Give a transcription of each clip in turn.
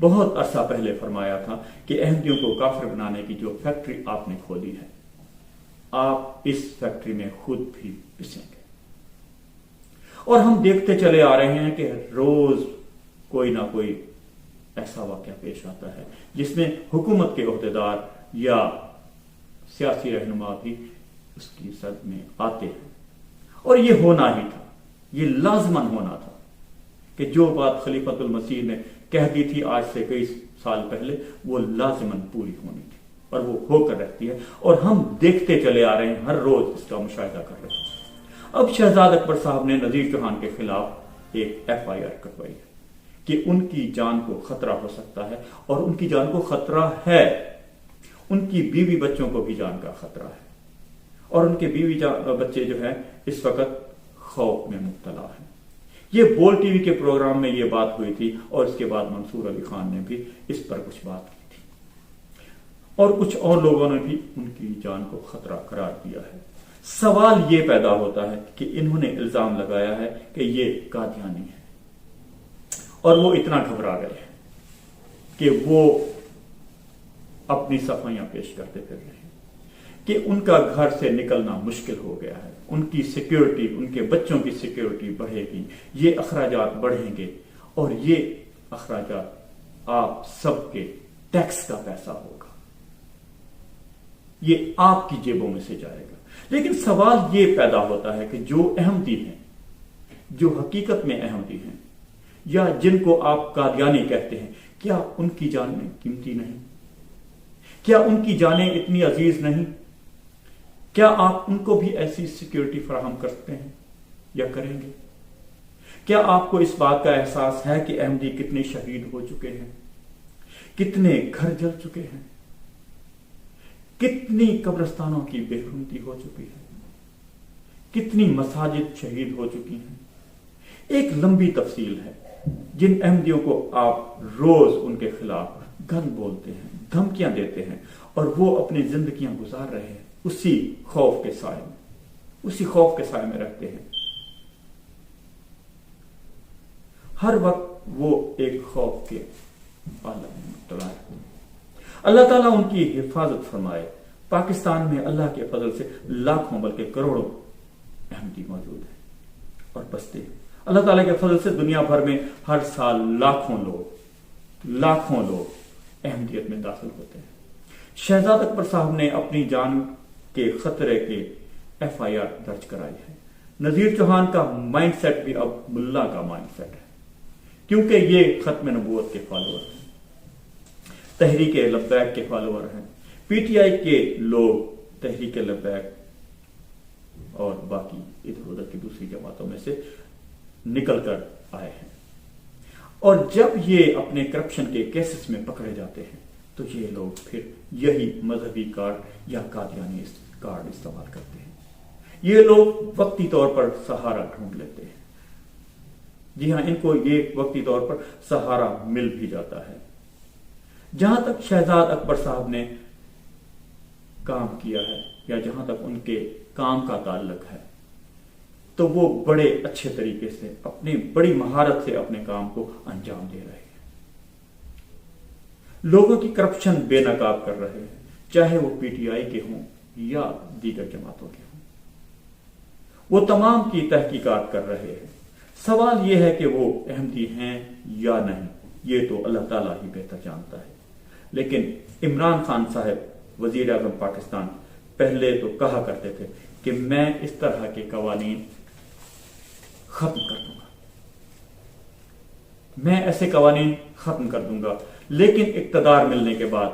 بہت عرصہ پہلے فرمایا تھا کہ احمدیوں کو کافر بنانے کی جو فیکٹری آپ نے کھولی ہے، آپ اس فیکٹری میں خود بھی پسیں گے۔ اور ہم دیکھتے چلے آ رہے ہیں کہ روز کوئی نہ کوئی ایسا واقعہ پیش آتا ہے جس میں حکومت کے عہدیدار یا سیاسی رہنما بھی اس کی زد میں آتے ہیں، اور یہ ہونا ہی تھا، یہ لازماً ہونا تھا کہ جو بات خلیفۃ المسیح نے کہہ دی تھی آج سے کئی سال پہلے، وہ لازماً پوری ہونی تھی، اور وہ ہو کر رہتی ہے، اور ہم دیکھتے چلے آ رہے ہیں، ہر روز اس کا مشاہدہ کر رہے ہیں۔ اب شہزاد اکبر صاحب نے نذیر چوہان کے خلاف ایک FIR کروائی ہے کہ ان کی جان کو خطرہ ہو سکتا ہے، اور ان کی جان کو خطرہ ہے، ان کی بیوی بچوں کو بھی جان کا خطرہ ہے، اور ان کے بیوی بچے جو ہیں اس وقت خوف میں مبتلا ہیں۔ یہ بول ٹی وی کے پروگرام میں یہ بات ہوئی تھی، اور اس کے بعد منصور علی خان نے بھی اس پر کچھ بات کی تھی، اور کچھ اور لوگوں نے بھی ان کی جان کو خطرہ قرار دیا ہے۔ سوال یہ پیدا ہوتا ہے کہ انہوں نے الزام لگایا ہے کہ یہ قادیانی ہے، اور وہ اتنا گھبرا گئے ہیں کہ وہ اپنی صفائیاں پیش کرتے پھر رہے ہیں کہ ان کا گھر سے نکلنا مشکل ہو گیا ہے، ان کی سیکیورٹی، ان کے بچوں کی سیکیورٹی بڑھے گی، یہ اخراجات بڑھیں گے، اور یہ اخراجات آپ سب کے ٹیکس کا پیسہ ہوگا، یہ آپ کی جیبوں میں سے جائے گا۔ لیکن سوال یہ پیدا ہوتا ہے کہ جو احمدی ہیں، جو حقیقت میں احمدی ہیں، یا جن کو آپ قادیانی کہتے ہیں، کیا ان کی جانیں قیمتی نہیں؟ کیا ان کی جانیں اتنی عزیز نہیں؟ کیا آپ ان کو بھی ایسی سیکیورٹی فراہم کرتے ہیں یا کریں گے؟ کیا آپ کو اس بات کا احساس ہے کہ احمدی کتنے شہید ہو چکے ہیں، کتنے گھر جل چکے ہیں، کتنی قبرستانوں کی بے رحمتی ہو چکی ہے، کتنی مساجد شہید ہو چکی ہیں؟ ایک لمبی تفصیل ہے جن احمدیوں کو آپ روز ان کے خلاف گند بولتے ہیں، دھمکیاں دیتے ہیں، اور وہ اپنی زندگیاں گزار رہے ہیں اسی خوف کے سائے میں، اسی خوف کے سائے میں رہتے ہیں۔ ہر وقت وہ ایک خوف کے عالم میں مبتلا ہے۔ اللہ تعالیٰ ان کی حفاظت فرمائے۔ پاکستان میں اللہ کے فضل سے لاکھوں بلکہ کروڑوں احمدی موجود ہیں اور بستے ہیں۔ اللہ تعالیٰ کے فضل سے دنیا بھر میں ہر سال لاکھوں لوگ احمدیت میں داخل ہوتے ہیں۔ شہزاد اکبر صاحب نے اپنی جان کے خطرے کے FIR درج کرائی ہے۔ نذیر چوہان کا مائنڈ سیٹ بھی اب ملا کا مائنڈ سیٹ ہے، کیونکہ یہ ختم نبوت کے فالوور ہیں، تحریک لبیک کے فالوور ہیں، PTI کے لوگ تحریک لبیک اور باقی ادھر ادھر کی دوسری جماعتوں میں سے نکل کر آئے ہیں، اور جب یہ اپنے کرپشن کے کیسز میں پکڑے جاتے ہیں تو یہ لوگ پھر یہی مذہبی کارڈ یا قادیانی کارڈ استعمال کرتے ہیں۔ یہ لوگ وقتی طور پر سہارا ڈھونڈ لیتے ہیں، جی ہاں، ان کو یہ وقتی طور پر سہارا مل بھی جاتا ہے۔ جہاں تک شہزاد اکبر صاحب نے کام کیا ہے، یا جہاں تک ان کے کام کا تعلق ہے، تو وہ بڑے اچھے طریقے سے اپنی بڑی مہارت سے اپنے کام کو انجام دے رہے ہیں، لوگوں کی کرپشن بے نقاب کر رہے ہیں، چاہے وہ PTI کے ہوں یا دیگر جماعتوں کے ہوں، وہ تمام کی تحقیقات کر رہے ہیں۔ سوال یہ ہے کہ وہ احمدی ہیں یا نہیں، یہ تو اللہ تعالیٰ ہی بہتر جانتا ہے۔ لیکن عمران خان صاحب وزیر اعظم پاکستان پہلے تو کہا کرتے تھے کہ میں اس طرح کے قوانین ختم کر دوں گا، میں ایسے قوانین ختم کر دوں گا، لیکن اقتدار ملنے کے بعد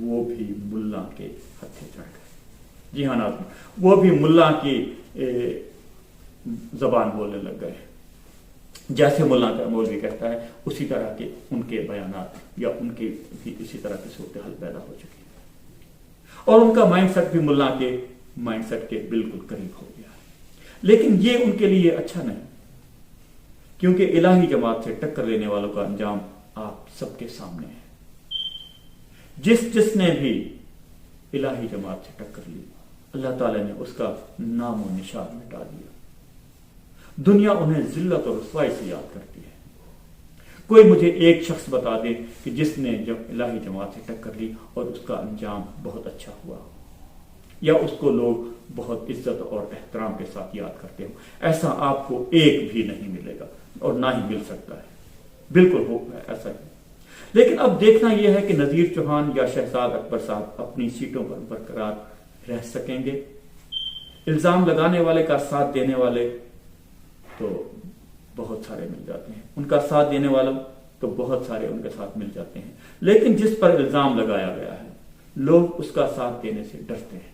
وہ بھی ملا کے ہتھے چڑھ گئے۔ جی ہاں ناظرین، وہ بھی ملا کی زبان بولنے لگ گئے، جیسے ملا کا مولوی کہتا ہے اسی طرح کے ان کے بیانات یا ان کے بھی اسی طرح کی صورتحال پیدا ہو چکی ہے، اور ان کا مائنڈ سیٹ بھی ملا کے مائنڈ سیٹ کے بالکل قریب ہو گیا ہے۔ لیکن یہ ان کے لیے اچھا نہیں، کیونکہ الہی جماعت سے ٹکر لینے والوں کا انجام آپ سب کے سامنے ہے۔ جس نے بھی الہی جماعت سے ٹکر لی، اللہ تعالیٰ نے اس کا نام و نشان مٹا دیا، دنیا انہیں ذلت اور رسوائی سے یاد کرتی ہے۔ کوئی مجھے ایک شخص بتا دے کہ جس نے جب الہی جماعت سے ٹکر لی اور اس کا انجام بہت اچھا ہوا، یا اس کو لوگ بہت عزت اور احترام کے ساتھ یاد کرتے ہو۔ ایسا آپ کو ایک بھی نہیں ملے گا اور نہ ہی مل سکتا ہے، بالکل ہوگا ایسا ہی۔ لیکن اب دیکھنا یہ ہے کہ نذیر چوہان یا شہزاد اکبر صاحب اپنی سیٹوں پر برقرار رہ سکیں گے۔ الزام لگانے والے کا ساتھ دینے والے تو بہت سارے مل جاتے ہیں، ان کا ساتھ دینے والا تو بہت سارے ان کے ساتھ مل جاتے ہیں، لیکن جس پر الزام لگایا گیا ہے لوگ اس کا ساتھ دینے سے ڈرتے ہیں۔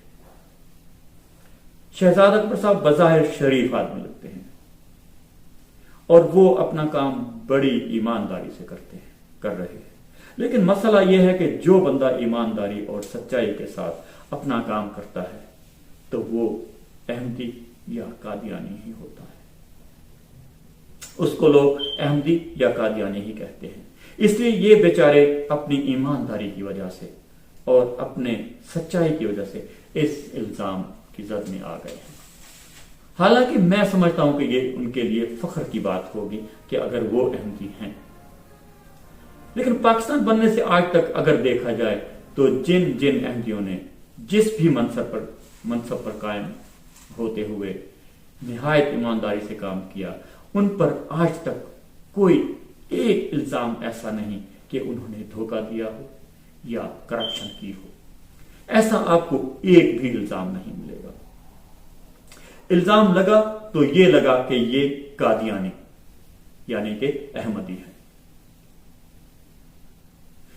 شہزاد اکبر صاحب بظاہر شریف آدمی لگتے ہیں اور وہ اپنا کام بڑی ایمانداری سے کر رہے ہیں، لیکن مسئلہ یہ ہے کہ جو بندہ ایمانداری اور سچائی کے ساتھ اپنا کام کرتا ہے تو وہ احمدی یا قادیانی ہی ہوتا ہے، اس کو لوگ احمدی یا قادیانی ہی کہتے ہیں۔ اس لیے یہ بیچارے اپنی ایمانداری کی وجہ سے اور اپنے سچائی کی وجہ سے اس الزام کی زد میں آ گئے ہیں۔ حالانکہ میں سمجھتا ہوں کہ یہ ان کے لیے فخر کی بات ہوگی کہ اگر وہ احمدی ہیں، لیکن پاکستان بننے سے آج تک اگر دیکھا جائے تو جن احمدیوں نے جس بھی منصب پر قائم ہوتے ہوئے نہایت ایمانداری سے کام کیا، ان پر آج تک کوئی ایک الزام ایسا نہیں کہ انہوں نے دھوکہ دیا ہو یا کرپشن کی ہو، ایسا آپ کو ایک بھی الزام نہیں ملے گا۔ الزام لگا تو یہ لگا کہ یہ قادیانی یعنی کہ احمدی ہے۔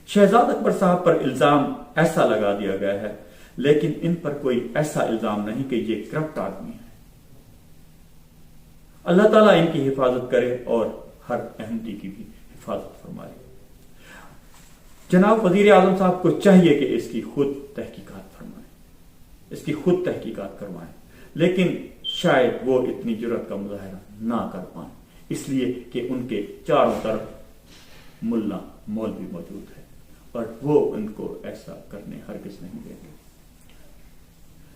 شہزاد اکبر صاحب پر الزام ایسا لگا دیا گیا ہے، لیکن ان پر کوئی ایسا الزام نہیں کہ یہ کرپٹ آدمی ہے۔ اللہ تعالیٰ ان کی حفاظت کرے اور ہر احمدی کی بھی حفاظت فرمائے۔ جناب وزیر اعظم صاحب کو چاہیے کہ اس کی خود تحقیقات فرمائیں، اس کی خود تحقیقات کروائیں، لیکن شاید وہ اتنی جرأت کا مظاہرہ نہ کر پائیں، اس لیے کہ ان کے چاروں طرف ملا مولوی موجود ہے اور وہ ان کو ایسا کرنے ہرگز نہیں دیں گے۔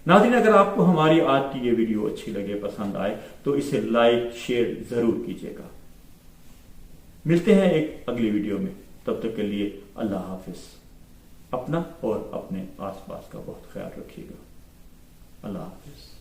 ناظرین، اگر آپ کو ہماری آج کی یہ ویڈیو اچھی لگے، پسند آئے تو اسے لائک شیئر ضرور کیجیے گا۔ ملتے ہیں ایک اگلی ویڈیو میں، تب تک کے لیے اللہ حافظ۔ اپنا اور اپنے آس پاس کا بہت خیال رکھیے گا۔ اللہ حافظ۔